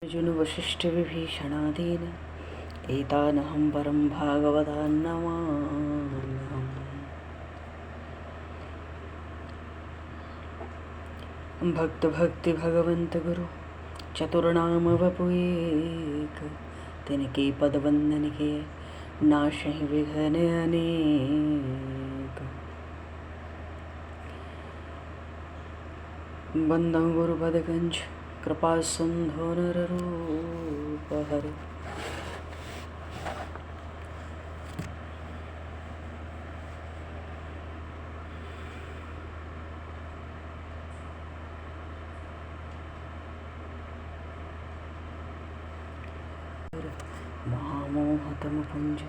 अर्जुन वशिष्ठ विभीषणादीन एतानहं परं भागवतान् नमाम्यहम्। भक्त भक्ति भगवंत गुरु चतुर्नाम वपुएक, तिनके पद वंदन के नाशहि विघ्न अनेक। बंदं गुरुपद कंज कृपा सिंधु नररूप हरे। महामोहतम पुंज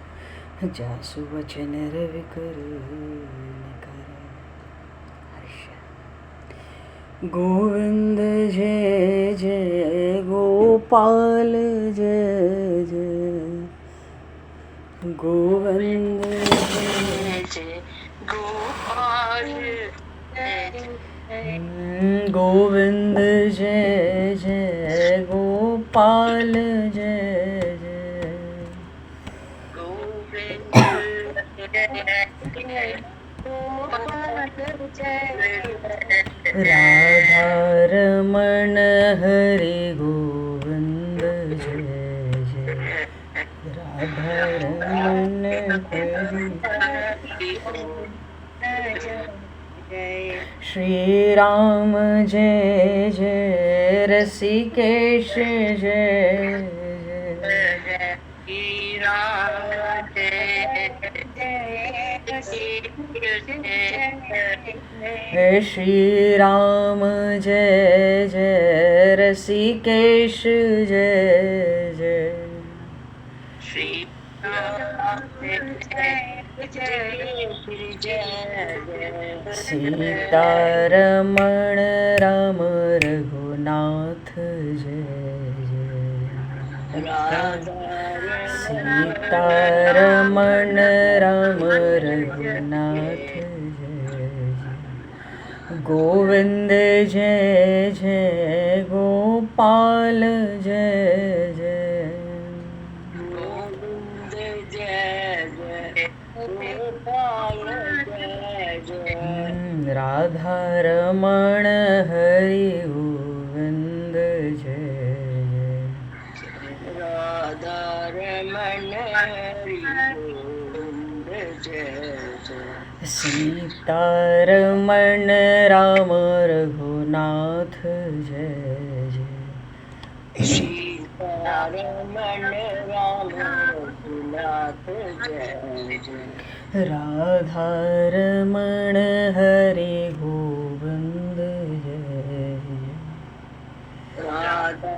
जासु वचन रविकर निकर। हर्ष गोविंद जय जय गोपाल जय जय गोविंद जय जय गोपाल गोविंद जय जय गोपाल जय जय गोविंद राधा रमण हरि गोविंद जय जय राधा रमण हरि श्री राम जय जय रसिकेश जय जय श्री राम जय श्री राम जय जय रसिकेश जय जय श्री सीतारमण राम रघुनाथ जय जय सीतारमण राम रघुनाथ जय जय गोविंद जय जय गोपाल जय जय गोविंद जय जय गोपाल जय जय राधा रमण हरि गोविंद जय जय राधा रमण हरि गोविंद जय जय सीतारमण राम रघुनाथ जय जय सीतारमण राम रघुनाथ जय जय राधा रमण हरि गोविंद जय जय राधा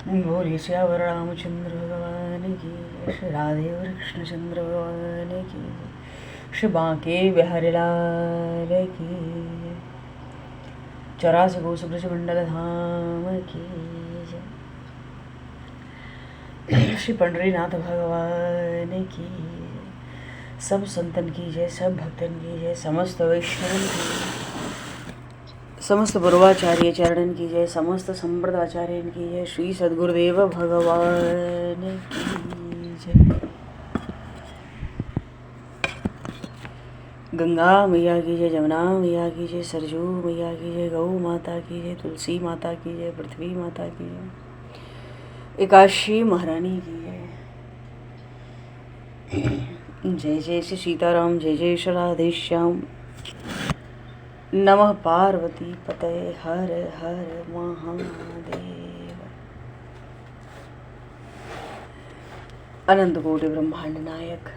बोलिए श्यावर रामचंद्र भगवान की जय, श्री राधे कृष्णचंद्र भगवान की जय, श्री बांके बिहारी लाल की जय, 84 कोस ब्रज मंडल धाम की जय, श्री पंडरीनाथ भगवान की जय, सब संतन की जय, सब भक्तन की जय, समस्त वैष्णव की, समस्त पूर्वाचार्य चरणन की जय, समस्त संप्रदाचार्यन की जय, श्री सद्गुरुदेव भगवान की जय। गंगा मैया की जय, जमुना मैया की जय, सरजू मैया की जय, गौ माता की जय, तुलसी माता की जय, पृथ्वी माता की जय, एकादशी महारानी की जय। जय जय श्री सीताराम, जय जय श्री राधेश्याम। नमः पार्वती पतये हर हर महादेव। अनंत कोटि ब्रह्मांड नायक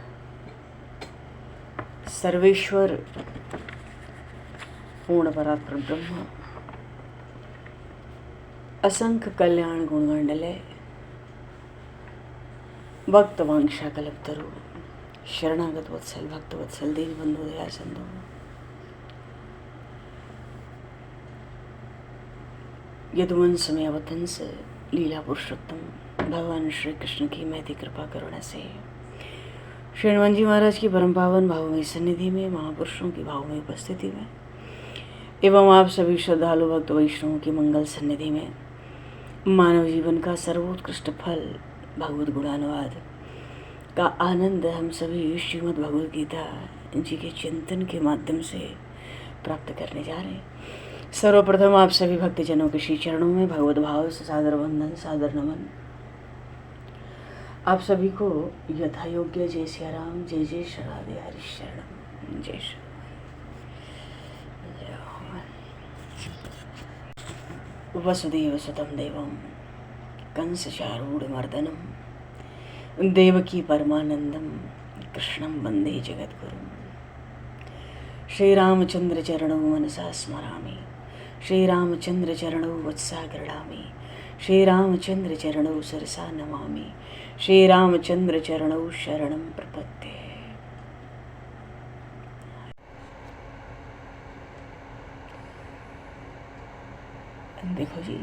सर्वेश्वर पूर्ण परात्पर ब्रह्म असंख्य कल्याण गुणगंडलय भक्त वांछा कल्पतरु शरणागत वत्सल भक्त वत्सल दीन बंधु दया सिंधु यदुवंश में अवतंस लीला पुरुषोत्तम भगवान श्री कृष्ण की महती कृपा करुणा से श्री हनुमान जी महाराज की परम पावन भावमयी सन्निधि में महापुरुषों की भावमयी उपस्थिति में एवं आप सभी श्रद्धालु भक्त वैष्णवों की मंगल सन्निधि में मानव जीवन का सर्वोत्कृष्ट फल भगवद गुणानुवाद का आनंद हम सभी श्रीमद् भगवद गीता जी के चिंतन के माध्यम से प्राप्त करने जा रहे हैं। सर्वप्रथम आप सभी भक्तजनों के श्री चरणों में भगवद भाव से सादर वंदन, सादर नमन। आप सभी को यथा योग्य जय सिया राम, जय जय शरणादे हरिशरणम, जय श्री वसुदेव सुतं देवं कंसचारूढमर्दनं देवकी परमानंदं कृष्णं वंदे जगद्गुरुं। श्रीरामचंद्र चरणौ मनसा स्मरामि, श्रीरामचंद्र चरणौ वत्सा गृह्णामि, श्रीरामचंद्र चरणौ सरसा नमामि, श्रीरामचंद्र चरणौ शरणं प्रपद्ये। देखो जी,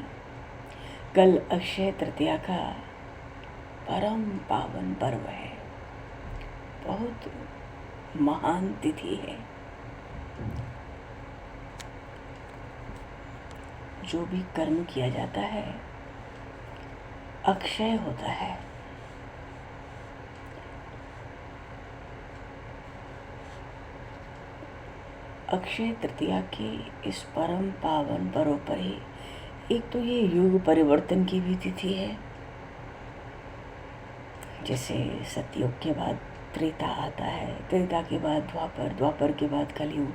कल अक्षय तृतीया का परम पावन पर्व है, बहुत महान तिथि है। जो भी कर्म किया जाता है अक्षय होता है। अक्षय तृतीया के इस परम पावन पर्व पर ही एक तो ये युग परिवर्तन की भी तिथि है। जैसे सतयुग के बाद त्रेता आता है, त्रेता के बाद द्वापर, द्वापर के बाद कलयुग।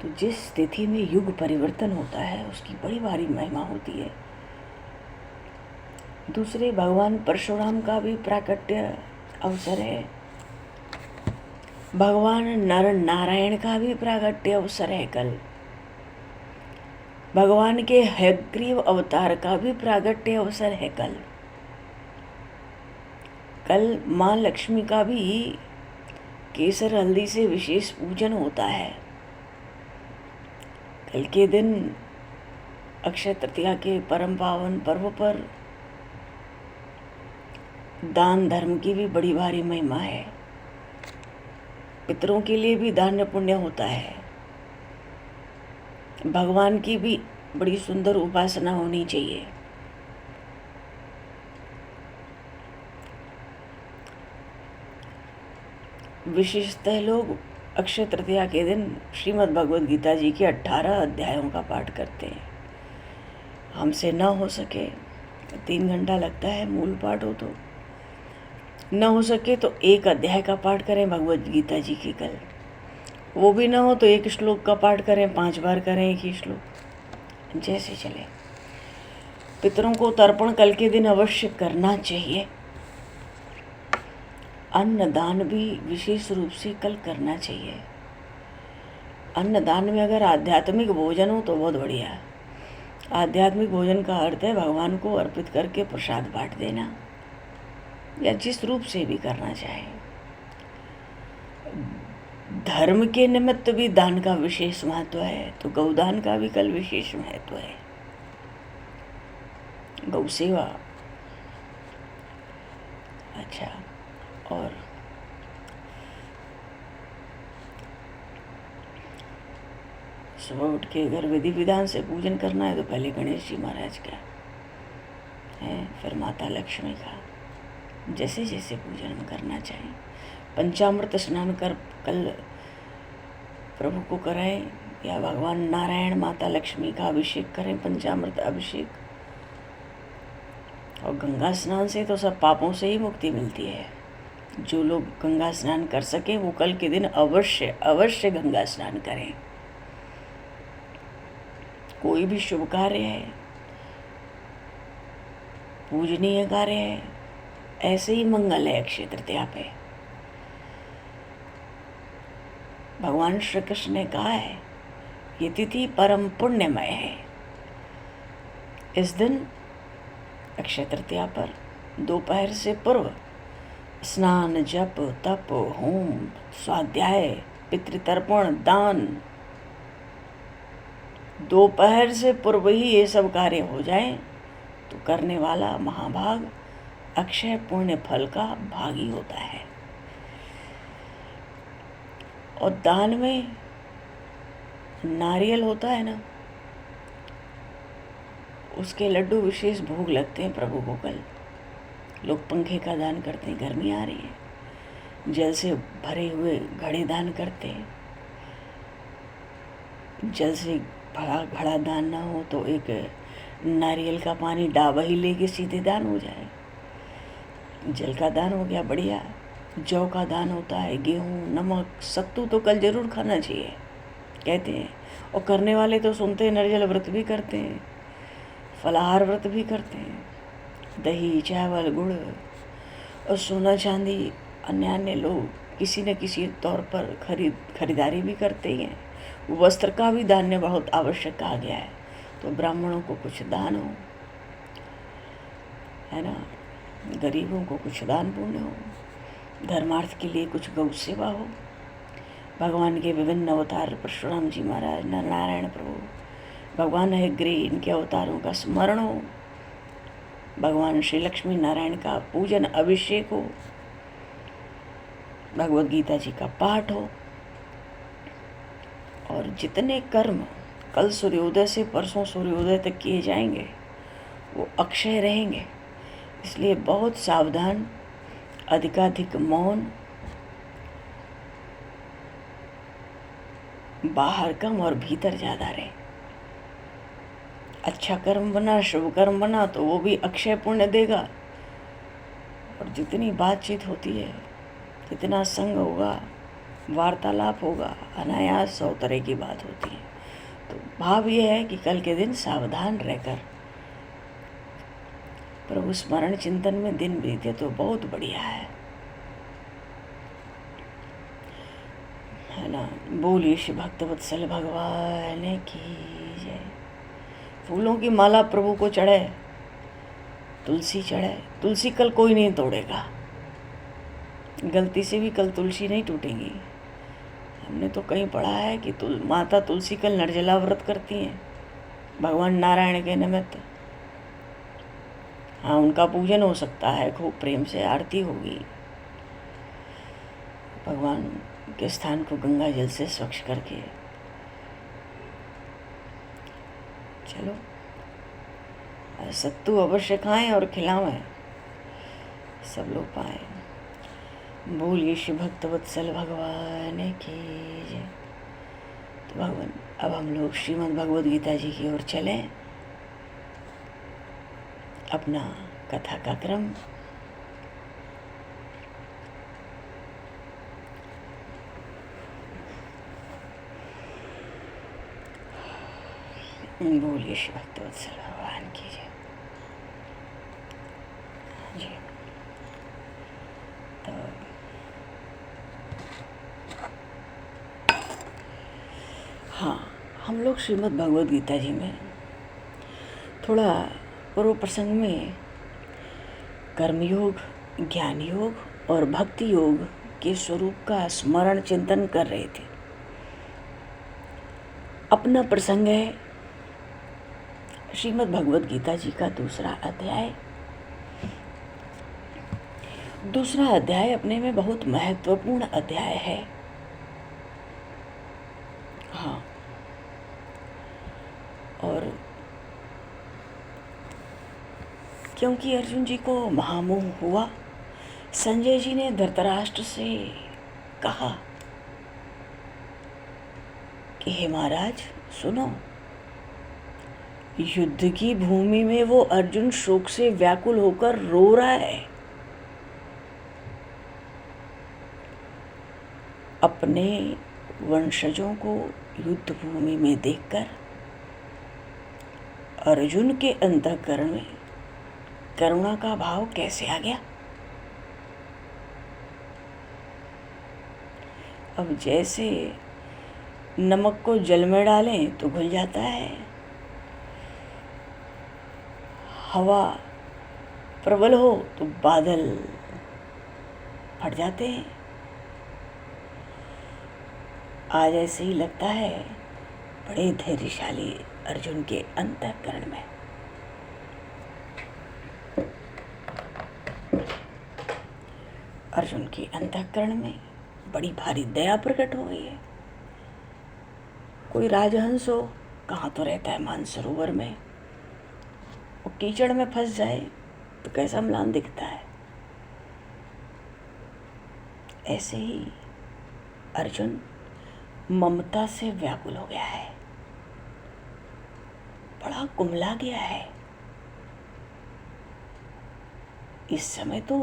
तो जिस तिथि में युग परिवर्तन होता है उसकी बड़ी भारी महिमा होती है। दूसरे भगवान परशुराम का भी प्राकट्य अवसर है, भगवान नर नारायण का भी प्राकट्य अवसर है कल, भगवान के हयग्रीव अवतार का भी प्रागट्य अवसर है कल। कल माँ लक्ष्मी का भी केसर हल्दी से विशेष पूजन होता है। कल के दिन अक्षय तृतीया के परम पावन पर्व पर दान धर्म की भी बड़ी भारी महिमा है। पितरों के लिए भी दान पुण्य होता है। भगवान की भी बड़ी सुंदर उपासना होनी चाहिए। विशेषतः लोग अक्षय तृतीया के दिन श्रीमद् भगवद गीता जी के 18 अध्यायों का पाठ करते हैं। हमसे न हो सके 3 घंटा लगता है मूल पाठ हो तो, न हो सके तो 1 अध्याय का पाठ करें भगवद गीता जी की कल। वो भी ना हो तो 1 श्लोक का पाठ करें, 5 बार करें 1 ही श्लोक, जैसे चले। पितरों को तर्पण कल के दिन अवश्य करना चाहिए। अन्नदान भी विशेष रूप से कल करना चाहिए। अन्नदान में अगर आध्यात्मिक भोजन हो तो बहुत बढ़िया। आध्यात्मिक भोजन का अर्थ है भगवान को अर्पित करके प्रसाद बांट देना, या जिस रूप से भी करना चाहे। धर्म के निमित्त भी दान का विशेष महत्व है, तो गौदान का भी कल विशेष महत्व है। गौ सेवा, अच्छा, और सुबह उठ के अगर विधि विधान से पूजन करना है तो पहले गणेश जी महाराज का है, फिर माता लक्ष्मी का, जैसे जैसे पूजन करना चाहिए। पंचामृत स्नान कर कल प्रभु को कराएं, या भगवान नारायण माता लक्ष्मी का अभिषेक करें, पंचामृत अभिषेक। और गंगा स्नान से तो सब पापों से ही मुक्ति मिलती है। जो लोग गंगा स्नान कर सकें वो कल के दिन अवश्य अवश्य गंगा स्नान करें। कोई भी शुभ कार्य है, पूजनीय कार्य है, ऐसे ही मंगल है अक्षय तृतीया पे। भगवान श्री कृष्ण ने कहा है ये तिथि परम पुण्यमय है। इस दिन अक्षय तृतीया पर दोपहर से पूर्व स्नान, जप, तप, होम, स्वाध्याय, पितृतर्पण, दान, दोपहर से पूर्व ही ये सब कार्य हो जाएं तो करने वाला महाभाग अक्षय पुण्य फल का भागी होता है। और दान में नारियल होता है ना, उसके लड्डू विशेष भोग लगते हैं प्रभु को। कल लोग पंखे का दान करते हैं, गर्मी आ रही है, जल से भरे हुए घड़े दान करते हैं। जल से भरा घड़ा दान ना हो तो एक नारियल का पानी डाबा ही लेके सीधे दान हो जाए। जल का दान हो गया, बढ़िया। जौ का दान होता है, गेहूँ, नमक, सत्तू तो कल जरूर खाना चाहिए कहते हैं। और करने वाले तो सुनते हैं, निर्जल व्रत भी करते हैं, फलाहार व्रत भी करते हैं, दही, चावल, गुड़ और सोना चांदी अन्य अन्य लोग किसी न किसी तौर पर खरीदारी भी करते ही हैं। वस्त्र का भी दान बहुत आवश्यक कहा गया है, तो ब्राह्मणों को कुछ दान हो, है ना, गरीबों को कुछ दान पुण्य हो, धर्मार्थ के लिए कुछ गौ सेवा हो, भगवान के विभिन्न अवतार, परशुराम जी महाराज, नारायण प्रभु, भगवान हयग्री, इनके अवतारों का स्मरण हो, भगवान श्री लक्ष्मी नारायण का पूजन अभिषेक हो, भगवद गीता जी का पाठ हो, और जितने कर्म कल सूर्योदय से परसों सूर्योदय तक किए जाएंगे वो अक्षय रहेंगे। इसलिए बहुत सावधान, अधिकाधिक मौन, बाहर कम और भीतर ज़्यादा रहे। अच्छा कर्म बना, शुभ कर्म बना तो वो भी अक्षय पुण्य देगा। और जितनी बातचीत होती है, जितना संग होगा, वार्तालाप होगा, अनायास 100 तरह की बात होती है। तो भाव ये है कि कल के दिन सावधान रहकर प्रभु स्मरण चिंतन में दिन बीते तो बहुत बढ़िया है ना। बोलिए श्री भक्तवत्सल भगवान की जय। फूलों की माला प्रभु को चढ़े, तुलसी चढ़े, तुलसी कल कोई नहीं तोड़ेगा, गलती से भी कल तुलसी नहीं टूटेगी। हमने तो कहीं पढ़ा है कि माता तुलसी कल निर्जला व्रत करती हैं भगवान नारायण के निमित्त। हाँ, उनका पूजन हो सकता है, खूब प्रेम से आरती होगी, भगवान के स्थान को गंगा जल से स्वच्छ करके। चलो, सत्तू अवश्य खाएं और खिलाएं, सब लोग पाएं। बोलिए श्री भक्तवत्सल भगवान की जय। तो भगवान, अब हम लोग श्रीमद् भगवद गीता जी की ओर चलें। अपना कथा का क्रम बोलिए श्री भक्तवत्सल भगवान की जय जी। तो हाँ, हम लोग श्रीमद् भगवद गीता जी में थोड़ा पूर्व प्रसंग में कर्मयोग, ज्ञान योग और भक्ति योग के स्वरूप का स्मरण चिंतन कर रहे थे। अपना प्रसंग है श्रीमद् भगवद गीता जी का दूसरा अध्याय। दूसरा अध्याय अपने में बहुत महत्वपूर्ण अध्याय है। हाँ, और क्योंकि अर्जुन जी को महामोह हुआ, संजय जी ने धृतराष्ट्र से कहा कि हे महाराज सुनो, युद्ध की भूमि में वो अर्जुन शोक से व्याकुल होकर रो रहा है। अपने वंशजों को युद्ध भूमि में देखकर अर्जुन के अंतःकरण में करुणा का भाव कैसे आ गया। अब जैसे नमक को जल में डालें तो घुल जाता है, हवा प्रबल हो तो बादल फट जाते हैं। आज ऐसे ही लगता है बड़े धैर्यशाली अर्जुन के अंतःकरण में। अर्जुन के अंतःकरण में बड़ी भारी दया प्रकट हो गई है। कोई राजहंस हो, कहाँ तो रहता है मानसरोवर में, वो कीचड़ में फंस जाए तो कैसा म्लान दिखता है। ऐसे ही अर्जुन ममता से व्याकुल हो गया है, बड़ा कुंभला गया है। इस समय तो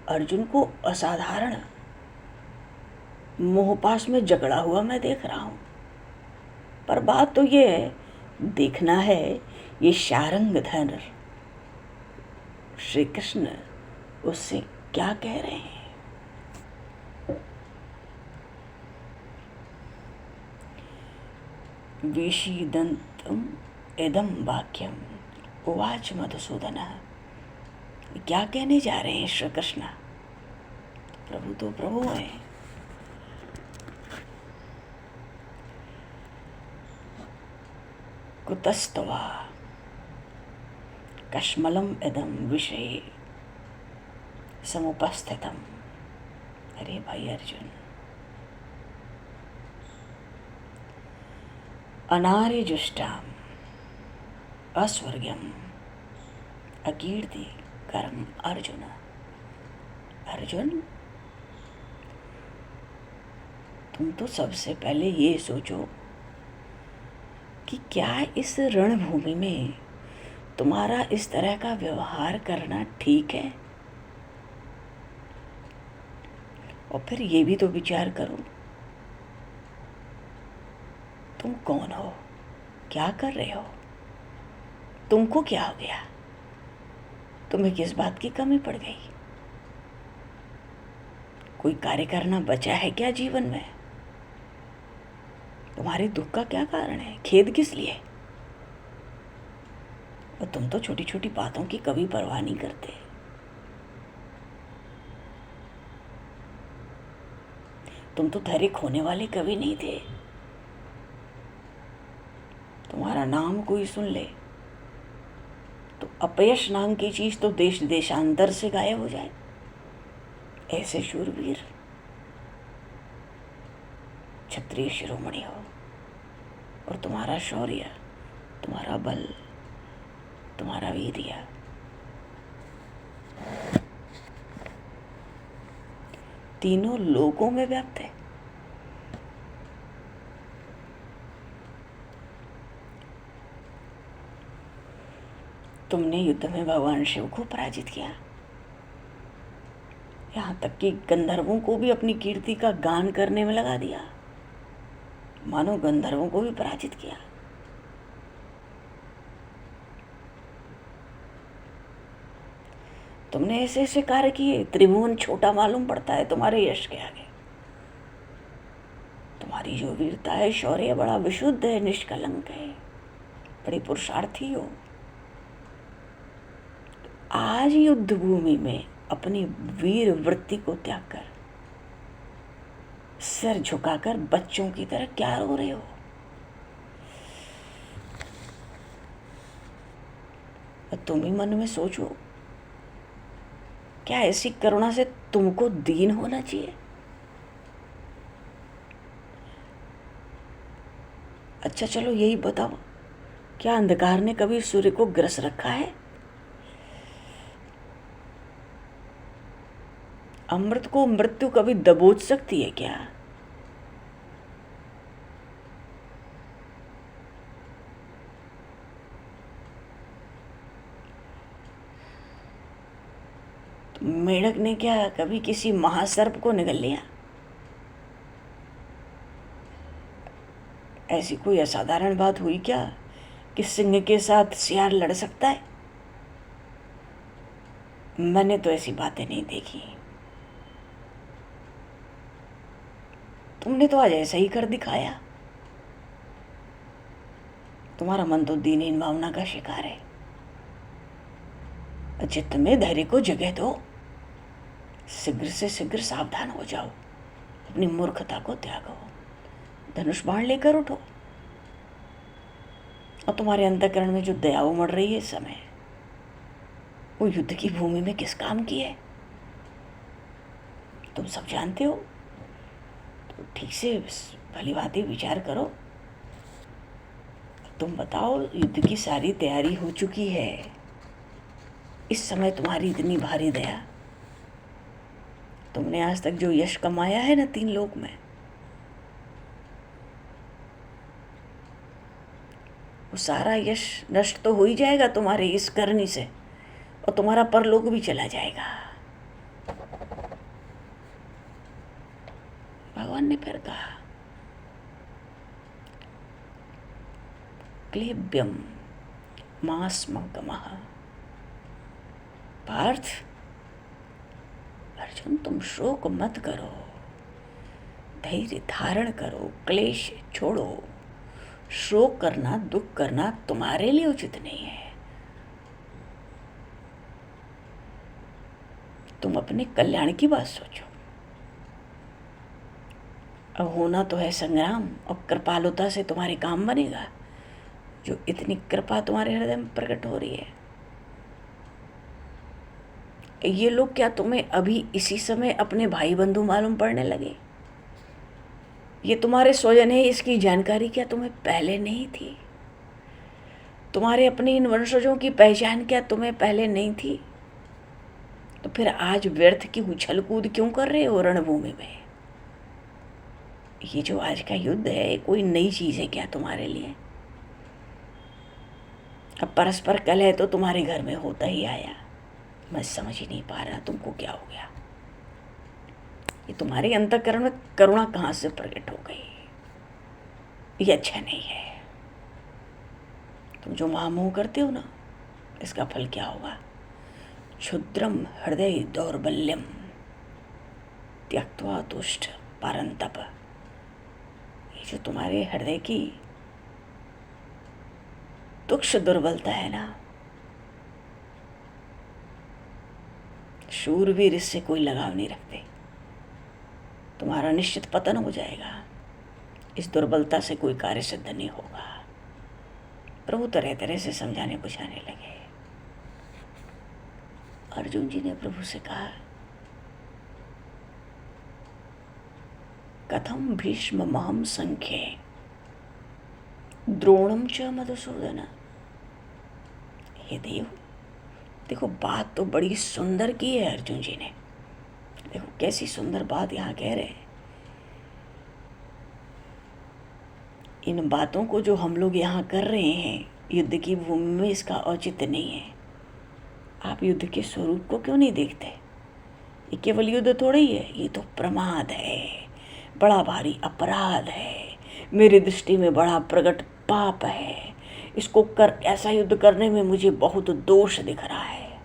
अर्जुन को असाधारण मोहपाश में जकड़ा हुआ मैं देख रहा हूं। पर बात तो ये है, देखना है ये शारंगधर श्री कृष्ण उससे क्या कह रहे हैं। विषीदन्तम् इदं वाक्यम उवाच मधुसूदनः। क्या कहने जा रहे हैं श्री कृष्ण? प्रभु तो प्रभु हैं। कुतस्तवा कश्मलम इदं विषये समुपस्थितम। अरे भाई अर्जुन, अनार्यजुष्टाम अस्वर्ग्यम अकीर्ति कर्म। अर्जुन, अर्जुन तुम तो सबसे पहले ये सोचो कि क्या इस रणभूमि में तुम्हारा इस तरह का व्यवहार करना ठीक है? और फिर ये भी तो विचार करो, तुम कौन हो, क्या कर रहे हो, तुमको क्या हो गया, तुम्हें किस बात की कमी पड़ गई? कोई कार्य करना बचा है क्या जीवन में? तुम्हारे दुख का क्या कारण है? खेद किस लिए? और तुम तो छोटी छोटी बातों की कभी परवाह नहीं करते। तुम तो धैर्य खोने वाले कभी नहीं थे। तुम्हारा नाम कोई सुन ले तो अपयश नाम की चीज तो देश देशांतर से गायब हो जाए। ऐसे शूरवीर क्षत्रिय शिरोमणि हो, और तुम्हारा शौर्य, तुम्हारा बल, तुम्हारा वीर्य तीनों लोगों में व्याप्त है। तुमने युद्ध में भगवान शिव को पराजित किया, यहाँ तक कि गंधर्वों को भी अपनी कीर्ति का गान करने में लगा दिया, मानो गंधर्वों को भी पराजित किया। तुमने ऐसे ऐसे कार्य किए, त्रिभुवन छोटा मालूम पड़ता है तुम्हारे यश के आगे। तुम्हारी जो वीरता है, शौर्य बड़ा विशुद्ध है, निष्कलंक है, बड़ी पुरुषार्थी हो। आज युद्ध भूमि में अपनी वीर वृत्ति को त्याग कर, सिर झुकाकर बच्चों की तरह क्या रो रहे हो? तुम ही मन में सोचो, क्या ऐसी करुणा से तुमको दीन होना चाहिए? अच्छा चलो यही बताओ, क्या अंधकार ने कभी सूर्य को ग्रस रखा है? अमृत को मृत्यु कभी दबोच सकती है क्या? मेढक ने क्या कभी किसी महासर्प को निगल लिया? ऐसी कोई असाधारण बात हुई क्या कि सिंह के साथ सियार लड़ सकता है? मैंने तो ऐसी बातें नहीं देखी। तुमने तो आज ऐसा ही कर दिखाया। तुम्हारा मन तो दीनहीन भावना का शिकार है। चित्त में धैर्य को जगह दो, शीघ्र से शीघ्र सावधान हो जाओ, अपनी मूर्खता को त्यागो, धनुष बाण लेकर उठो। और तुम्हारे अंतःकरण में जो दया उमड़ रही है इस समय, वो युद्ध की भूमि में किस काम की है तुम सब जानते हो। तो ठीक से भली भांति विचार करो। तुम बताओ, युद्ध की सारी तैयारी हो चुकी है, इस समय तुम्हारी इतनी भारी दया, तुमने आज तक जो यश कमाया है ना 3 लोक में, वो सारा यश नष्ट तो हो ही जाएगा तुम्हारे इस करनी से, और तुम्हारा परलोक भी चला जाएगा। भगवान ने फिर कहा, क्लेब्यम मास्मगमः। पार्थ, अर्जुन तुम शोक मत करो, धैर्य धारण करो, क्लेश छोड़ो। शोक करना, दुख करना तुम्हारे लिए उचित नहीं है। तुम अपने कल्याण की बात सोचो। अब होना तो है संग्राम, और कृपालुता से तुम्हारे काम बनेगा। जो इतनी कृपा तुम्हारे हृदय में प्रकट हो रही है, ये लोग क्या तुम्हें अभी इसी समय अपने भाई बंधु मालूम पड़ने लगे? ये तुम्हारे स्वजन है, इसकी जानकारी क्या तुम्हें पहले नहीं थी? तुम्हारे अपने इन वंशजों की पहचान क्या तुम्हें पहले नहीं थी? तो फिर आज व्यर्थ की उछल कूद क्यों कर रहे हो रणभूमि में? ये जो आज का युद्ध है, कोई नई चीज है क्या तुम्हारे लिए? अब परस्पर कलह तो तुम्हारे घर में होता ही आया। मैं समझ ही नहीं पा रहा तुमको क्या हो गया। ये तुम्हारे अंतःकरण में करुणा कहाँ से प्रकट हो गई? ये अच्छा नहीं है। तुम जो महामोह करते हो ना, इसका फल क्या होगा? क्षुद्रम हृदय दौर्बल्यम त्यक्त्वा तुष्ट परंतप। ये जो तुम्हारे हृदय की तुक्ष दुर्बलता है ना, शूरवीर इससे कोई लगाव नहीं रखते। तुम्हारा निश्चित पतन हो जाएगा। इस दुर्बलता से कोई कार्य सिद्ध नहीं होगा। प्रभु तरह तरह से समझाने बुझाने लगे। अर्जुन जी ने प्रभु से कहा, कथम भीष्म महम संख्ये द्रोणम च मधुसूदन। हे देव, देखो बात तो बड़ी सुंदर की है अर्जुन जी ने। देखो कैसी सुंदर बात यहाँ कह रहे हैं। इन बातों को जो हम लोग यहाँ कर रहे हैं युद्ध की भूमि में, इसका औचित्य नहीं है। आप युद्ध के स्वरूप को क्यों नहीं देखते? ये केवल युद्ध थोड़ा ही है, ये तो प्रमाद है, बड़ा भारी अपराध है, मेरी दृष्टि में बड़ा प्रकट पाप है। इसको कर ऐसा युद्ध करने में मुझे बहुत दोष दिख रहा है,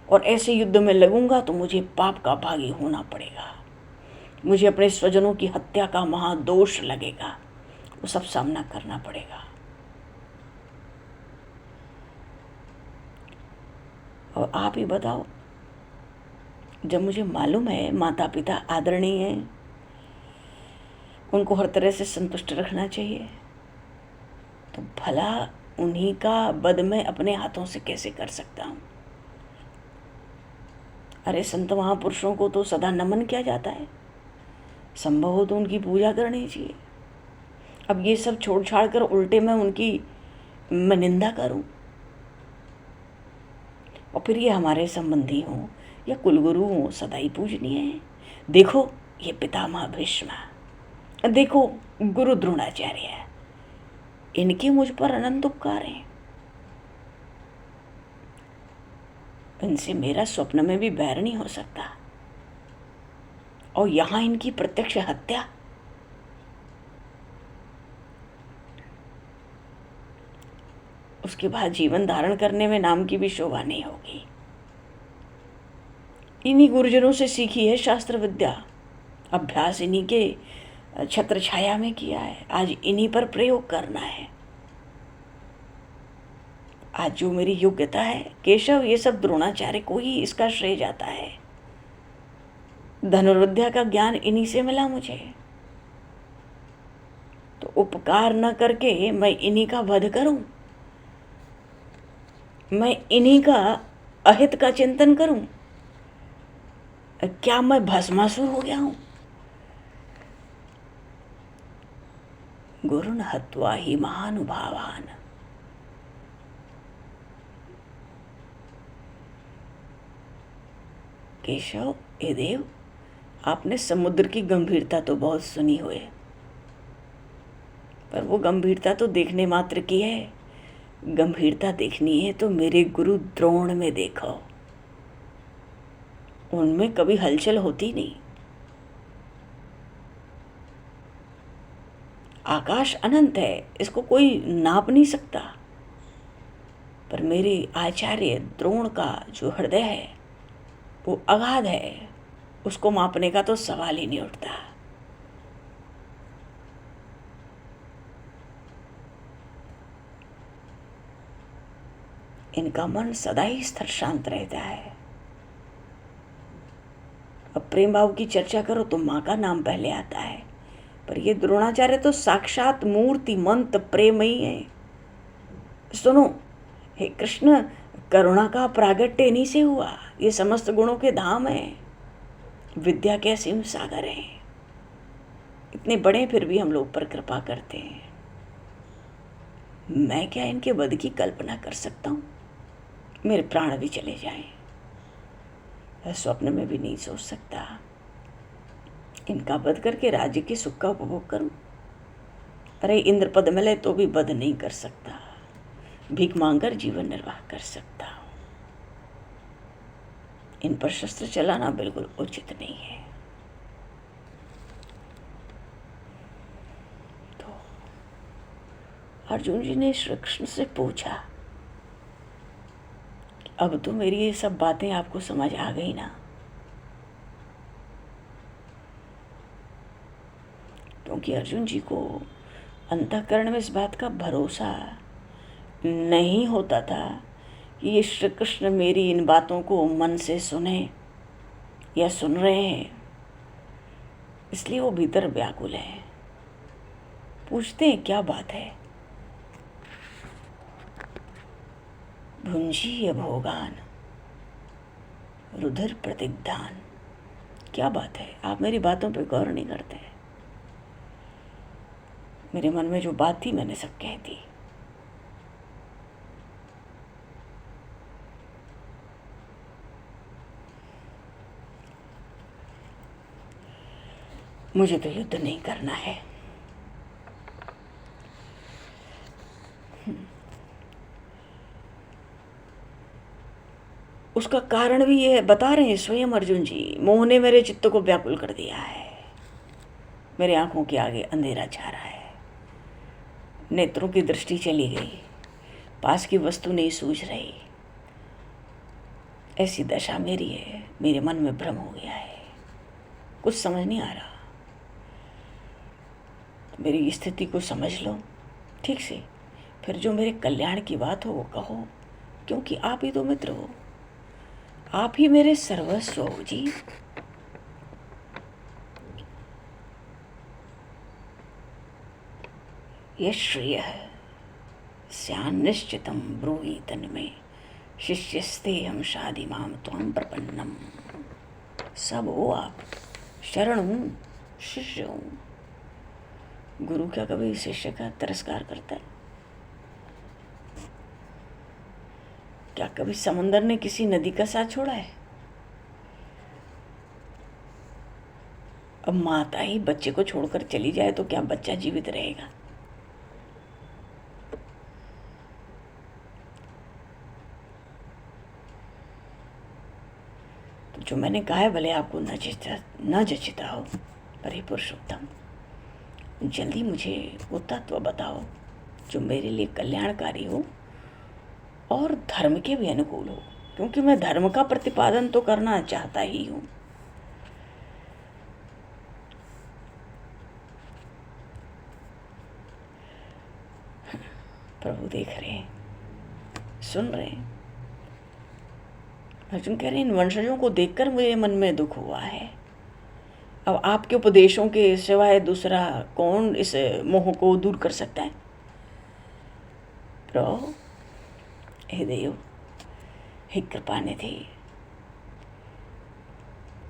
और ऐसे युद्ध में लगूंगा तो मुझे पाप का भागी होना पड़ेगा। मुझे अपने स्वजनों की हत्या का महादोष लगेगा, वो सब सामना करना पड़ेगा। और आप ही बताओ, जब मुझे मालूम है माता पिता आदरणीय हैं, उनको हर तरह से संतुष्ट रखना चाहिए, तो भला उन्हीं का वध मैं अपने हाथों से कैसे कर सकता हूँ? अरे संत महापुरुषों को तो सदा नमन किया जाता है, संभव हो तो उनकी पूजा करनी चाहिए। अब ये सब छोड़ छाड़ कर उल्टे मैं उनकी निंदा करूं? और फिर ये हमारे संबंधी हों या कुलगुरु हों, सदा ही पूजनीय है। देखो ये पितामह भीष्म, देखो गुरु द्रोणाचार्य, इनके मुझ पर अनंत उपकार हैं। इनसे मेरा स्वप्न में भी बैर नहीं हो सकता, और यहां इनकी प्रत्यक्ष हत्या। उसके बाद जीवन धारण करने में नाम की भी शोभा नहीं होगी। इन्हीं गुरुजनों से सीखी है शास्त्र विद्या, अभ्यास इन्हीं के छत्र छाया में किया है, आज इन्हीं पर प्रयोग करना है। आज जो मेरी योग्यता है केशव, ये सब द्रोणाचार्य को ही इसका श्रेय जाता है। धनुर्विद्या का ज्ञान इन्हीं से मिला मुझे, तो उपकार न करके मैं इन्हीं का वध करूं, मैं इन्हीं का अहित का चिंतन करूं? क्या मैं भस्मासुर हो गया हूं? गुरुन हत्वा ही महानुभावान। केशव, हे देव, आपने समुद्र की गंभीरता तो बहुत सुनी हुई, पर वो गंभीरता तो देखने मात्र की है। गंभीरता देखनी है तो मेरे गुरु द्रोण में देखो, उनमें कभी हलचल होती नहीं। आकाश अनंत है, इसको कोई नाप नहीं सकता, पर मेरे आचार्य द्रोण का जो हृदय है वो अगाध है, उसको मापने का तो सवाल ही नहीं उठता। इनका मन सदा ही स्थिर शांत रहता है। अब प्रेम भाव की चर्चा करो तो माँ का नाम पहले आता है, पर ये द्रोणाचार्य तो साक्षात मूर्तिमंत प्रेम ही है। सुनो, हे कृष्ण, करुणा का प्रागट्य इन्हीं से हुआ। ये समस्त गुणों के धाम है, विद्या के असीम सागर हैं। इतने बड़े फिर भी हम लोग पर कृपा करते हैं। मैं क्या इनके वध की कल्पना कर सकता हूँ? मेरे प्राण भी चले जाएं, स्वप्न में भी नहीं सोच सकता। इनका वध करके राज्य के सुख का उपभोग करूं। अरे इंद्र पद मिले तो भी वध नहीं कर सकता, भीख मांगकर जीवन निर्वाह कर सकता हूं। इन पर शस्त्र चलाना बिल्कुल उचित नहीं है। तो अर्जुन जी ने श्री कृष्ण से पूछा, अब तो मेरी ये सब बातें आपको समझ आ गई ना? क्योंकि अर्जुन जी को अंतःकरण में इस बात का भरोसा नहीं होता था कि ये श्री कृष्ण मेरी इन बातों को मन से सुने या सुन रहे हैं। इसलिए वो भीतर व्याकुल है, पूछते हैं क्या बात है। भुंजीय भोगान रुधिर प्रतिग्धान, क्या बात है? आप मेरी बातों पर गौर नहीं करते। मेरे मन में जो बात थी मैंने सब कह दी। मुझे तो युद्ध नहीं करना है। उसका कारण भी ये बता रहे हैं स्वयं अर्जुन जी। मोह ने मेरे चित्त को व्याकुल कर दिया है, मेरे आंखों के आगे अंधेरा छा रहा है, नेत्रों की दृष्टि चली गई, पास की वस्तु नहीं सूझ रही। ऐसी दशा मेरी है, मेरे मन में भ्रम हो गया है, कुछ समझ नहीं आ रहा। मेरी स्थिति को समझ लो ठीक से, फिर जो मेरे कल्याण की बात हो वो कहो, क्योंकि आप ही तो मित्र हो, आप ही मेरे सर्वस्व हो जी। ये श्रेय स्यान् निश्चितम ब्रूहि तन्मे, शिष्यस्ते हम शादी माम त्वाम प्रपन्नम। सब हो आप, शरण हूँ, शिष्य हूँ। गुरु क्या कभी शिष्य का तिरस्कार करता है? क्या कभी समुंदर ने किसी नदी का साथ छोड़ा है? अब माता ही बच्चे को छोड़कर चली जाए तो क्या बच्चा जीवित रहेगा? तो जो मैंने कहा है भले आपको न जचता हो, पर हे पुरुषोत्तम, जल्दी मुझे वो तत्व बताओ जो मेरे लिए कल्याणकारी हो और धर्म के भी अनुकूल हो, क्योंकि मैं धर्म का प्रतिपादन तो करना चाहता ही हूँ। प्रभु देख रहे हैं, सुन रहे हैं। अर्जुन कह रहे हैं इन वंशजों को देखकर मुझे मन में दुख हुआ है। अब आपके उपदेशों के सिवाय दूसरा कौन इस मोह को दूर कर सकता है? प्रभु हे देव, हे कृपा निधि,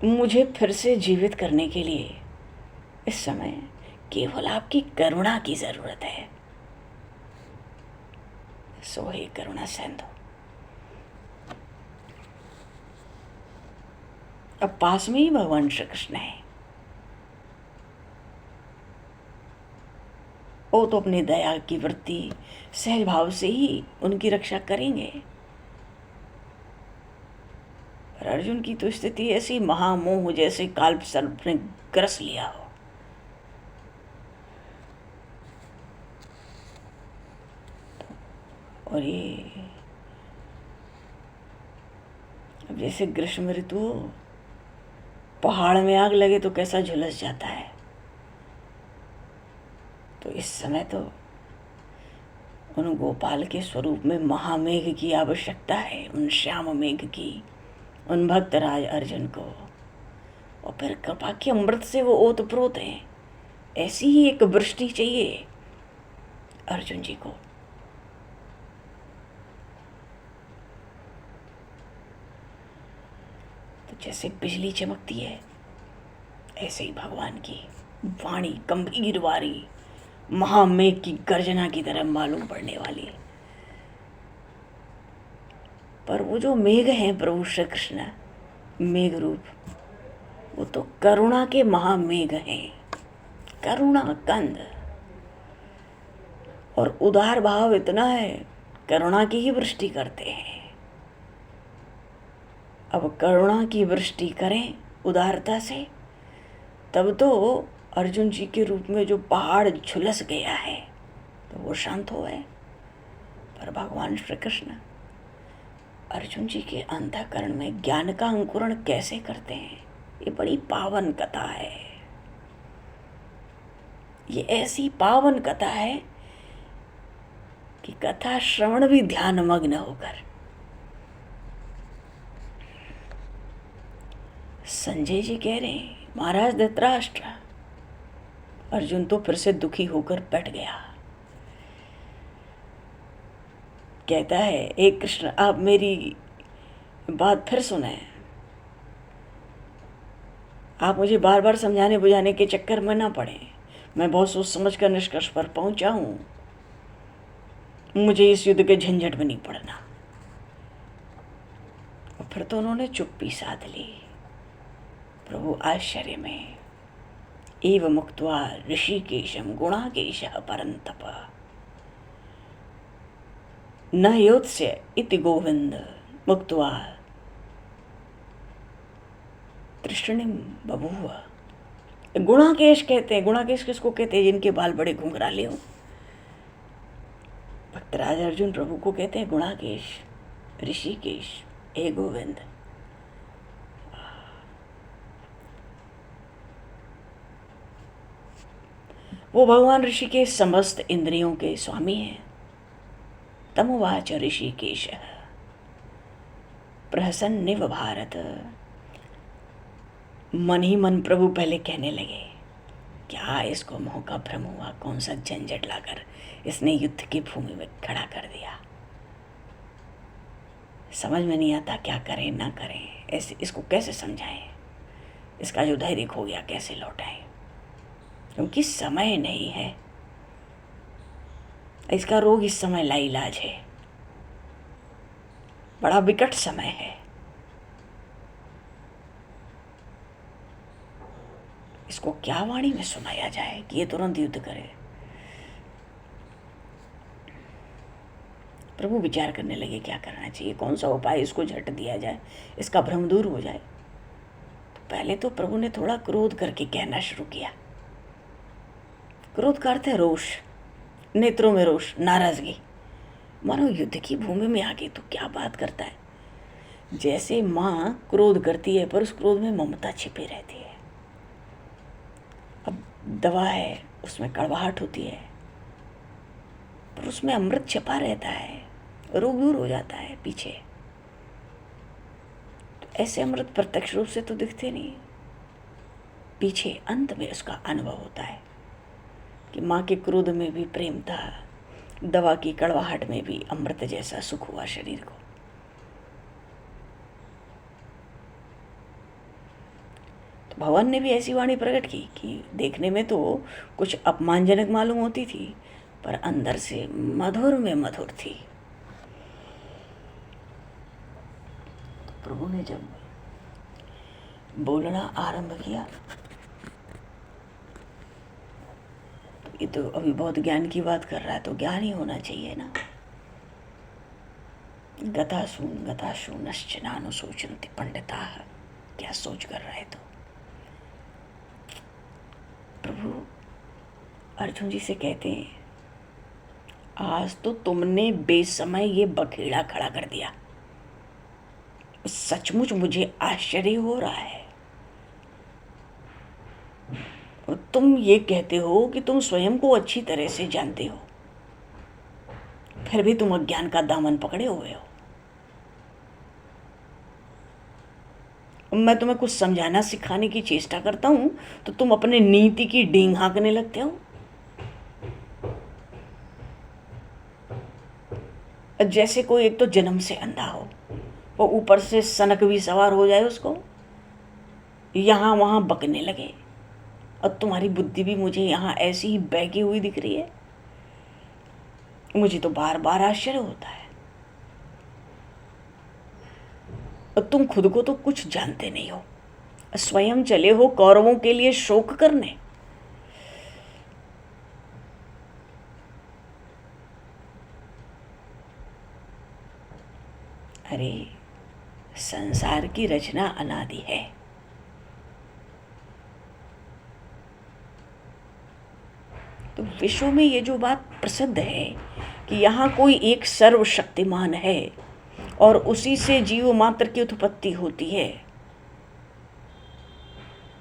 मुझे फिर से जीवित करने के लिए इस समय केवल आपकी करुणा की जरूरत है। सो हे करुणा सिंधु, अब पास में ही भगवान श्री कृष्ण है, वो तो अपनी दया की वृत्ति सहज भाव से ही उनकी रक्षा करेंगे। पर अर्जुन की तो स्थिति ऐसी, महामोह जैसे काल्प सर्प ने ग्रस लिया हो। और ये अब जैसे ग्रीष्म ऋतु, पहाड़ में आग लगे तो कैसा झुलस जाता है, तो इस समय तो उन गोपाल के स्वरूप में महामेघ की आवश्यकता है, उन श्याम मेघ की, उन भक्तराज अर्जुन को। और फिर कृपा के अमृत से वो ओतप्रोत हैं, ऐसी ही एक वृष्टि चाहिए अर्जुन जी को। तो जैसे बिजली चमकती है, ऐसे ही भगवान की वाणी गंभीर वारी महामेघ की गर्जना की तरह मालूम पड़ने वाली है। पर वो जो मेघ हैं प्रभु श्री कृष्ण मेघ रूप, वो तो करुणा के महामेघ हैं, करुणा कंद। और उदार भाव इतना है, करुणा की ही वृष्टि करते हैं। अब करुणा की वृष्टि करें उदारता से, तब तो अर्जुन जी के रूप में जो पहाड़ झुलस गया है तो वो शांत हो गए। पर भगवान श्री कृष्ण अर्जुन जी के अंतःकरण में ज्ञान का अंकुरण कैसे करते हैं, ये बड़ी पावन कथा है। ये ऐसी पावन कथा है कि कथा श्रवण भी ध्यान मग्न होकर। संजय जी कह रहे हैं, महाराज धृतराष्ट्र, अर्जुन तो फिर से दुखी होकर बैठ गया। कहता है, एक कृष्ण आप मेरी बात फिर सुने, आप मुझे बार बार समझाने बुझाने के चक्कर में ना पड़े, मैं बहुत सोच समझ कर निष्कर्ष पर पहुंचा हूं, मुझे इस युद्ध के झंझट में नहीं पड़ना। और फिर तो उन्होंने चुप्पी साध ली। प्रभु आश्चर्य में, एव मुक्त्वा ऋषिकेशम गुणाकेशः परन्तप न योत्स्य इति गोविंद मुक्त्वा तृष्णिम बभूव। गुणाकेश कहते हैं, गुणाकेश किसको कहते हैं? जिनके बाल बड़े घुंघराले हों। भक्तराज अर्जुन प्रभु को कहते हैं गुणाकेश, ऋषिकेश, हे गोविंद। वो भगवान ऋषिकेश समस्त इंद्रियों के स्वामी हैं। तमुवाच ऋषिकेश प्रहसन्निव भारत। मन ही मन प्रभु पहले कहने लगे, क्या इसको मोह का भ्रम हुआ, कौन सा झंझट लाकर इसने युद्ध की भूमि में खड़ा कर दिया। समझ में नहीं आता क्या करें ना करें, ऐसे इसको कैसे समझाएं, इसका जो धैर्य खो गया कैसे लौटाएं, क्योंकि समय नहीं है। इसका रोग इस समय लाइलाज है, बड़ा विकट समय है। इसको क्या वाणी में सुनाया जाए कि ये तुरंत युद्ध करे। प्रभु विचार करने लगे क्या करना चाहिए, कौन सा उपाय इसको झट दिया जाए, इसका भ्रम दूर हो जाए। तो पहले तो प्रभु ने थोड़ा क्रोध करके कहना शुरू किया। क्रोध का अर्थ है रोष, नेत्रों में रोष, नाराजगी। मानो युद्ध की भूमि में आके तो क्या बात करता है। जैसे माँ क्रोध करती है पर उस क्रोध में ममता छिपी रहती है। अब दवा है, उसमें कड़वाहट होती है, पर उसमें अमृत छिपा रहता है, रोग दूर हो जाता है पीछे। तो ऐसे अमृत प्रत्यक्ष रूप से तो दिखते नहीं, पीछे अंत में उसका अनुभव होता है कि माँ के क्रोध में भी प्रेम था, दवा की कड़वाहट में भी अमृत जैसा सुख हुआ शरीर को। तो भगवान ने भी ऐसी वाणी प्रकट की कि देखने में तो कुछ अपमानजनक मालूम होती थी, पर अंदर से मधुर में मधुर थी। तो प्रभु ने जब बोलना आरंभ किया। ये तो अभी बहुत ज्ञान की बात कर रहा है, तो ज्ञान ही होना चाहिए ना। गतासूनश्च नानुशोचन्ति पंडिताः। क्या सोच कर रहे तो प्रभु अर्जुन जी से कहते हैं, आज तो तुमने बेसमय ये बखेड़ा खड़ा कर दिया। सचमुच मुझे आश्चर्य हो रहा है। और तुम ये कहते हो कि तुम स्वयं को अच्छी तरह से जानते हो, फिर भी तुम अज्ञान का दामन पकड़े हुए हो। मैं तुम्हें कुछ समझाना सिखाने की चेष्टा करता हूं तो तुम अपने नीति की डींग हाँकने लगते हो। जैसे कोई एक तो जन्म से अंधा हो, वो ऊपर से सनक भी सवार हो जाए, उसको यहाँ वहाँ बकने लगे, और तुम्हारी बुद्धि भी मुझे यहाँ ऐसी ही बहकी हुई दिख रही है। मुझे तो बार बार आश्चर्य होता है। और तुम खुद को तो कुछ जानते नहीं हो, स्वयं चले हो कौरवों के लिए शोक करने। अरे संसार की रचना अनादि है। तो विश्व में ये जो बात प्रसिद्ध है कि यहाँ कोई एक सर्वशक्तिमान है और उसी से जीव मात्र की उत्पत्ति होती है,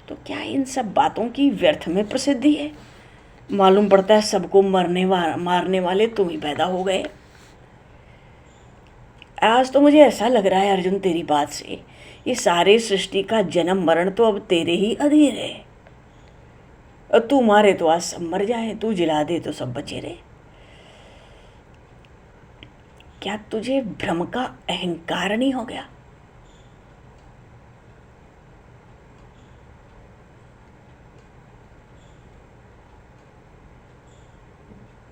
तो क्या इन सब बातों की व्यर्थ में प्रसिद्धि है? मालूम पड़ता है सबको मारने वाले तुम ही पैदा हो गए। आज तो मुझे ऐसा लग रहा है अर्जुन तेरी बात से, ये सारे सृष्टि का जन्म मरण तो अब तेरे ही अधीन है। और तू मारे तो आज सब मर जाए, तू जिला दे तो सब बचे रहे। क्या तुझे भ्रम का अहंकार नहीं हो गया?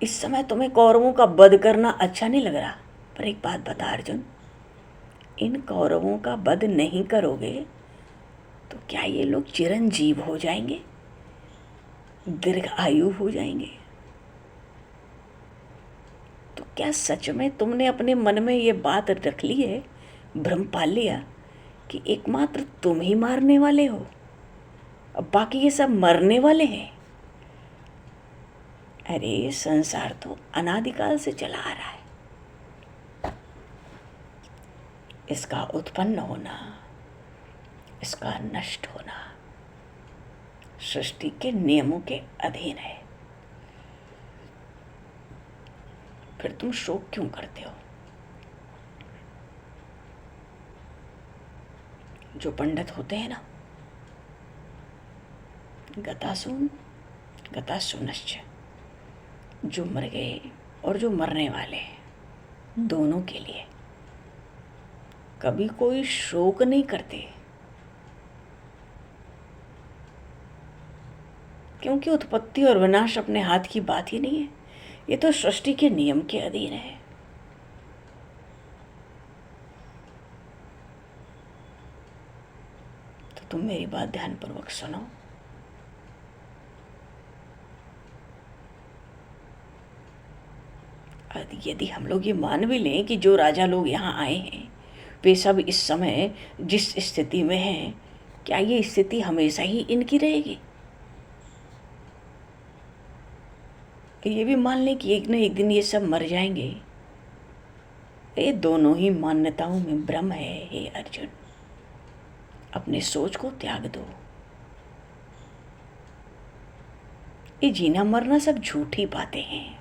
इस समय तुम्हें कौरवों का वध करना अच्छा नहीं लग रहा, पर एक बात बता अर्जुन, इन कौरवों का वध नहीं करोगे तो क्या ये लोग चिरंजीव हो जाएंगे, दीर्घ आयु हो जाएंगे? तो क्या सच में तुमने अपने मन में ये बात रख ली है, भ्रम पाल लिया कि एकमात्र तुम ही मारने वाले हो, अब बाकी ये सब मरने वाले हैं? अरे संसार तो अनादिकाल से चला आ रहा है। इसका उत्पन्न होना, इसका नष्ट होना सृष्टि के नियमों के अधीन है। फिर तुम शोक क्यों करते हो? जो पंडित होते हैं ना, गतासूनश्च, जो मर गए और जो मरने वाले हैं, दोनों के लिए कभी कोई शोक नहीं करते, क्योंकि उत्पत्ति और विनाश अपने हाथ की बात ही नहीं है। ये तो सृष्टि के नियम के अधीन है। तो तुम मेरी बात ध्यानपूर्वक सुनो। यदि हम लोग ये मान भी लें कि जो राजा लोग यहाँ आए हैं वे सब इस समय जिस स्थिति में हैं, क्या ये स्थिति हमेशा ही इनकी रहेगी? ये भी मान लें कि एक न एक दिन ये सब मर जाएंगे। ये दोनों ही मान्यताओं में भ्रम है। हे अर्जुन, अपने सोच को त्याग दो। ये जीना मरना सब झूठी बातें हैं।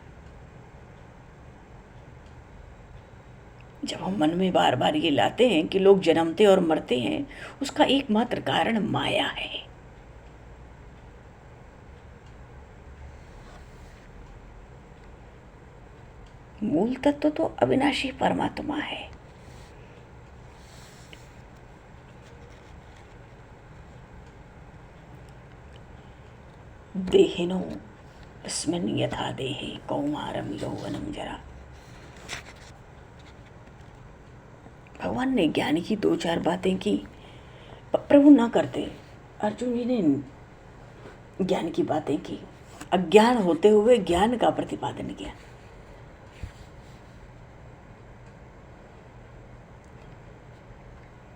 जब हम मन में बार बार ये लाते हैं कि लोग जन्मते और मरते हैं, उसका एकमात्र कारण माया है। मूल तत्व तो अविनाशी परमात्मा है। देहिनो अस्मिन् यथा देहे कौमारम यौवनम जरा। भगवान ने ज्ञानी की दो चार बातें की, प्रभु ना करते, अर्जुन जी ने ज्ञान की बातें की, अज्ञान होते हुए ज्ञान का प्रतिपादन किया।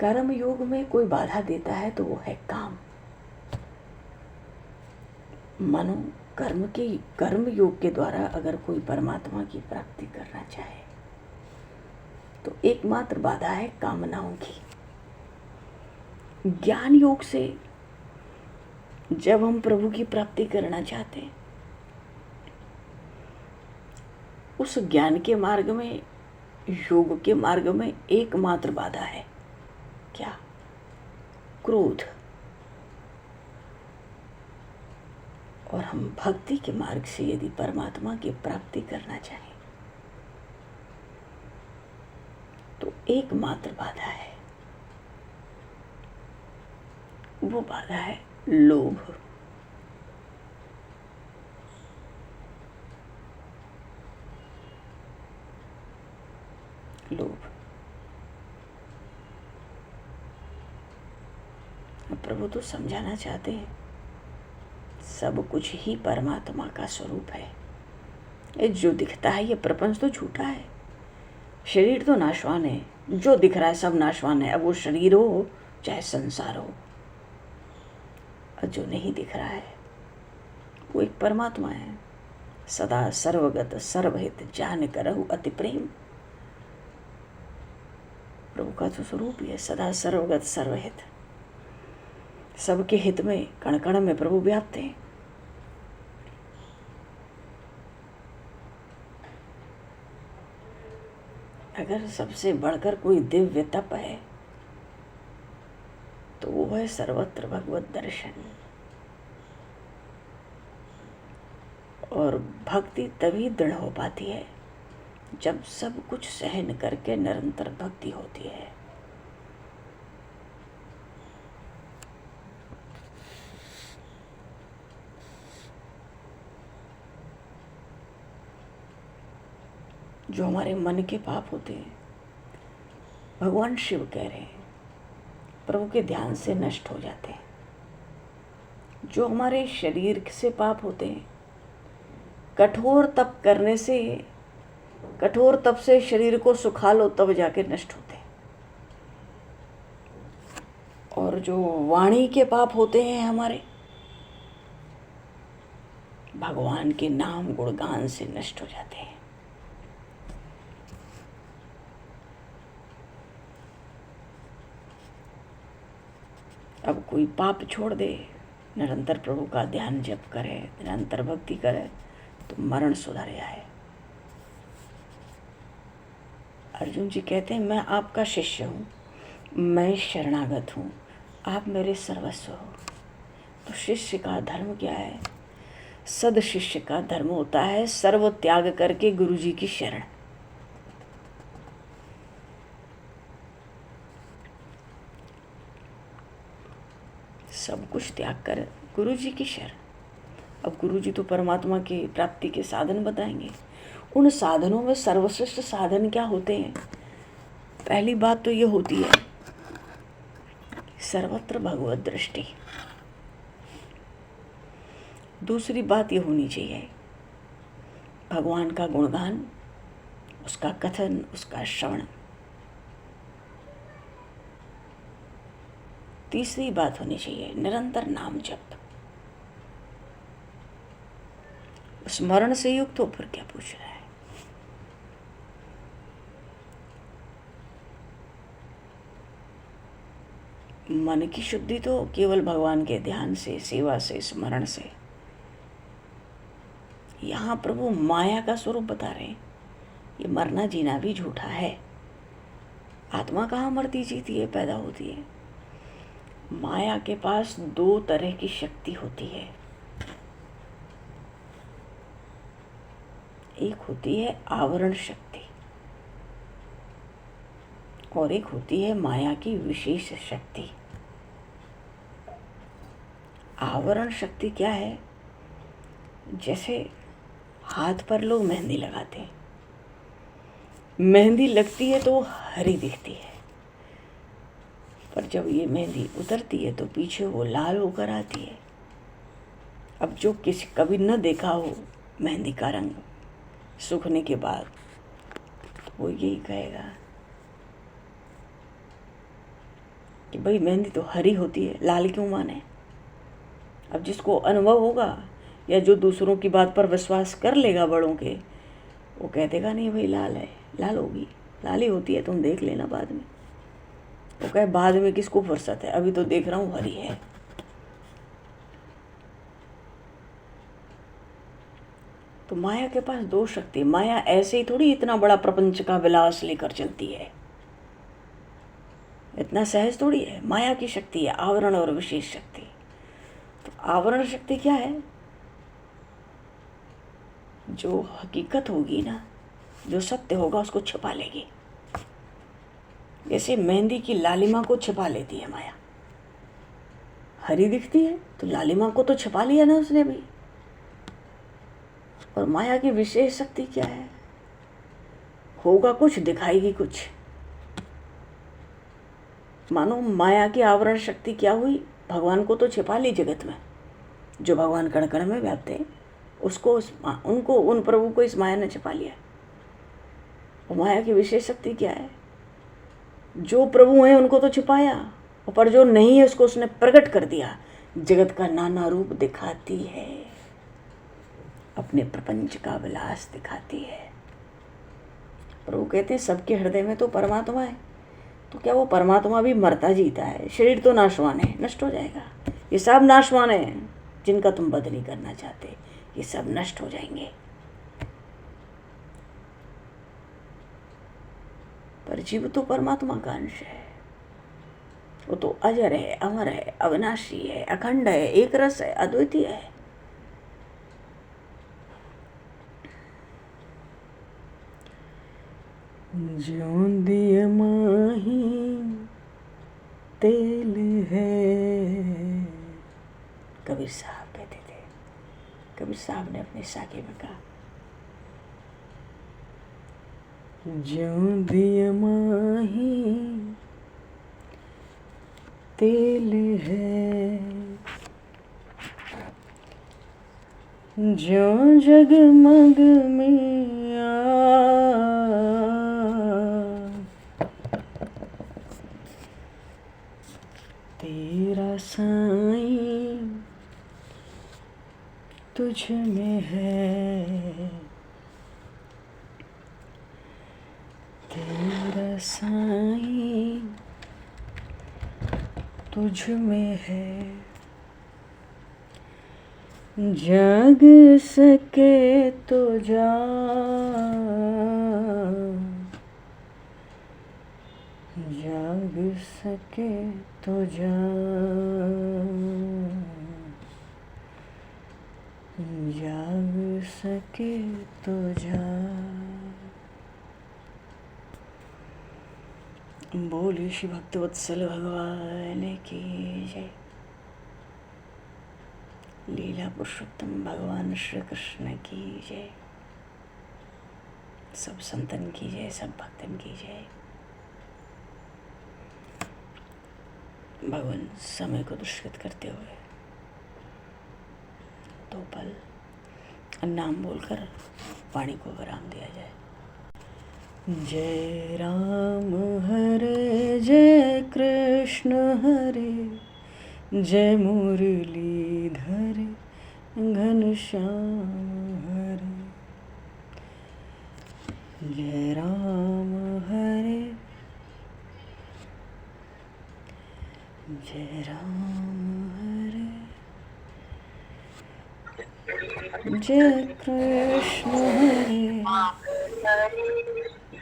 कर्म योग में कोई बाधा देता है तो वो है काम। मानो कर्म योग के द्वारा अगर कोई परमात्मा की प्राप्ति करना चाहे तो एकमात्र बाधा है कामनाओं की। ज्ञान योग से जब हम प्रभु की प्राप्ति करना चाहते हैं, उस ज्ञान के मार्ग में, योग के मार्ग में एकमात्र बाधा है क्या? क्रोध। और हम भक्ति के मार्ग से यदि परमात्मा की प्राप्ति करना चाहें तो एकमात्र बाधा है, वो बाधा है लोभ। लोभ। प्रभु तो समझाना चाहते हैं सब कुछ ही परमात्मा का स्वरूप है। ये जो दिखता है ये प्रपंच तो झूठा है, शरीर तो नाशवान है, जो दिख रहा है सब नाशवान है। अब वो शरीर हो चाहे संसार हो, और जो नहीं दिख रहा है वो एक परमात्मा है। सदा सर्वगत सर्वहित जान करहु अति प्रेम। प्रभु का तो स्वरूप ही है सदा सर्वगत सर्वहित, सबके हित में, कण कण में प्रभु व्याप्त हैं। अगर सबसे बढ़कर कोई दिव्य तप है तो वो है सर्वत्र भगवत दर्शन। और भक्ति तभी दृढ़ हो पाती है जब सब कुछ सहन करके निरंतर भक्ति होती है। जो हमारे मन के पाप होते हैं, भगवान शिव कह रहे हैं, प्रभु के ध्यान से नष्ट हो जाते हैं। जो हमारे शरीर से पाप होते हैं, कठोर तप करने से, कठोर तप से शरीर को सुखा लो तब जाके नष्ट होते हैं। और जो वाणी के पाप होते हैं हमारे, भगवान के नाम गुणगान से नष्ट हो जाते हैं। अब कोई पाप छोड़ दे, निरंतर प्रभु का ध्यान जप करे, निरंतर भक्ति करे तो मरण सुधर जाए। अर्जुन जी कहते हैं मैं आपका शिष्य हूँ, मैं शरणागत हूँ, आप मेरे सर्वस्व हो। तो शिष्य का धर्म क्या है? सद शिष्य का धर्म होता है सर्व त्याग करके गुरु जी की शरण। सब कुछ त्याग कर गुरु जी की शरण। अब गुरु जी तो परमात्मा की प्राप्ति के साधन बताएंगे। उन साधनों में सर्वश्रेष्ठ साधन क्या होते हैं? पहली बात तो ये होती है सर्वत्र भगवत दृष्टि। दूसरी बात ये होनी चाहिए भगवान का गुणगान, उसका कथन, उसका श्रवण। तीसरी बात होनी चाहिए निरंतर नाम जप। स्मरण से युक्त हो, फिर क्या पूछ रहा है? मन की शुद्धि तो केवल भगवान के ध्यान से, सेवा से, स्मरण से। यहाँ प्रभु माया का स्वरूप बता रहे हैं। ये मरना जीना भी झूठा है। आत्मा कहाँ मरती जीती है, पैदा होती है। माया के पास दो तरह की शक्ति होती है। एक होती है आवरण शक्ति और एक होती है माया की विशेष शक्ति। आवरण शक्ति क्या है? जैसे हाथ पर लोग मेहंदी लगाते हैं, मेहंदी लगती है तो हरी दिखती है, पर जब ये मेहंदी उतरती है तो पीछे वो लाल होकर आती है। अब जो किसी कभी न देखा हो मेहंदी का रंग सूखने के बाद, तो वो यही कहेगा कि भाई मेहंदी तो हरी होती है, लाल क्यों माने। अब जिसको अनुभव होगा या जो दूसरों की बात पर विश्वास कर लेगा बड़ों के, वो कह देगा नहीं भाई लाल है, लाल होगी, लाल ही होती है, तुम देख लेना बाद में। वो कहे बाद में किसको फुर्सत है, अभी तो देख रहा हूँ हरी है। तो माया के पास दो शक्ति, माया ऐसे ही थोड़ी इतना बड़ा प्रपंच का विलास लेकर चलती है, इतना सहज थोड़ी है। माया की शक्ति है आवरण और विशेष शक्ति। तो आवरण शक्ति क्या है, जो हकीकत होगी ना, जो सत्य होगा उसको छिपा लेगी। जैसे मेहंदी की लालिमा को छिपा लेती है माया, हरी दिखती है तो लालिमा को तो छिपा लिया ना उसने भी। और माया की विशेष शक्ति क्या है, होगा कुछ दिखाएगी कुछ। मानो माया की आवरण शक्ति क्या हुई, भगवान को तो छिपा ली जगत में, जो भगवान कण कण में व्याप्त है उसको उनको उन प्रभु को इस माया ने छिपा लिया। और माया की विशेष शक्ति क्या है, जो प्रभु हैं उनको तो छिपाया, पर जो नहीं है उसको उसने प्रकट कर दिया। जगत का नाना रूप दिखाती है, अपने प्रपंच का विलास दिखाती है। प्रभु कहते हैं सबके हृदय में तो परमात्मा है। तो क्या वो परमात्मा भी मरता जीता है? शरीर तो नाशवान है, नष्ट हो जाएगा। ये सब नाशवान है जिनका तुम वध नहीं करना चाहते, ये सब नष्ट हो जाएंगे। पर जीव तो परमात्मा का अंश है, वो तो अजर है, अमर है, अविनाशी है, अखंड है, एक रस है, अद्वितीय है। ज्यों दिए माही तेल है, कबीर साहब कहते थे। कबीर साहब ने अपने साके में कहा, ज्यों दिए माही तेल है, ज्यों जगमग में तेरा साईं तुझ में है, तेरा साईं तुझ में है। जाग सके तो जा, जाग सके तो जा, जाग सके तो जा। बोले श्री भक्तवत्सल भगवान की जय। लीला पुरुषोत्तम भगवान श्री कृष्ण की जय। सब संतन की जय, सब भक्तन की जय। भगवान समय को दुष्कृत करते हुए दो पल नाम बोलकर वाणी को विराम दिया जाए। जय राम हरे, जय कृष्ण हरे, जय मुरलीधर घनश्याम हरे। जय राम हरे, जय राम हरे, जय कृष्ण हरे,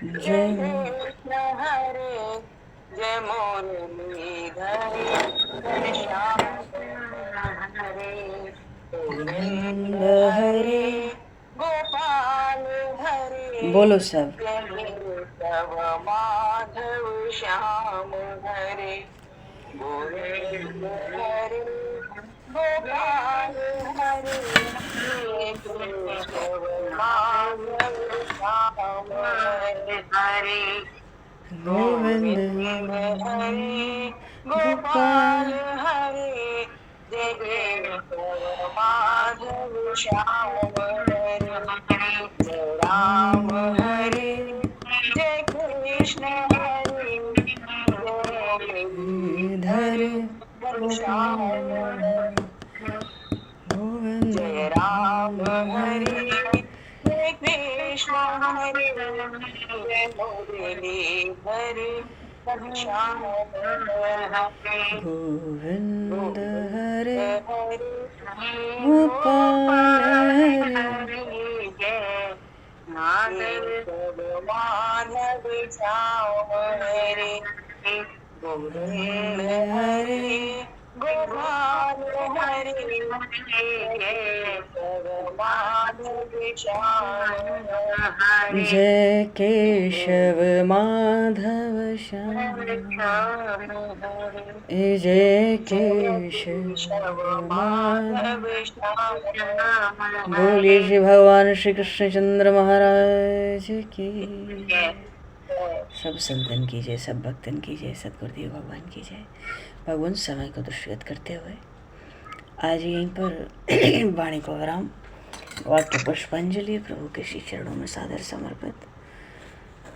जय कृष्ण हरे, जय मुरलीधर घनश्याम हरे। गोविंद हरे, गोपाल हरे, बोलो सब। सब माधव श्याम हरे। गोविंद हरे, गोपाल हरे, सब माधव श्याम हरे। गोविंद हरे, गोपाल हरे जय केशव माधव श्याम हरे जय राम हरे जय कृष्ण हरे जय श्याम गोविंद जय राम हरे जय कृष्ण हरे जय मुरली हरे श्याम गोविंद हरे गोपाल हरे जय माधव माधव श्याम हरे गोविंद हरे गोपाल हरे जय केशव माधव श्याम जय केशव माधव श्याम। बोलिए श्री भगवान श्री कृष्णचंद्र महाराज की सब संतन की जय, सब भक्तन की जय, सद्गुरुदेव भगवान की जय। भगवान समय को दृष्टिगत करते हुए आज यहीं पर वाणी को विराम, वाक्य पुष्पांजलि प्रभु के श्री चरणों में सादर समर्पित।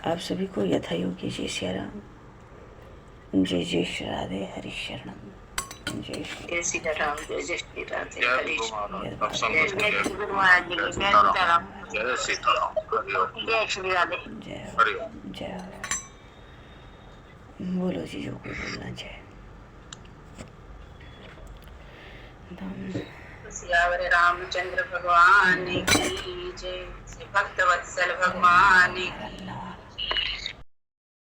आप सभी को यथा योग्य जय श्री राम, जय जय श्री राधे, हरि शरणम, जय श्री राम, जय श्री राधे, हरि जय। बोलो जी जो कोई बोलना चाहे। सियावर रामचंद्र भगवान की जय, श्री भक्त वत्सल भगवान की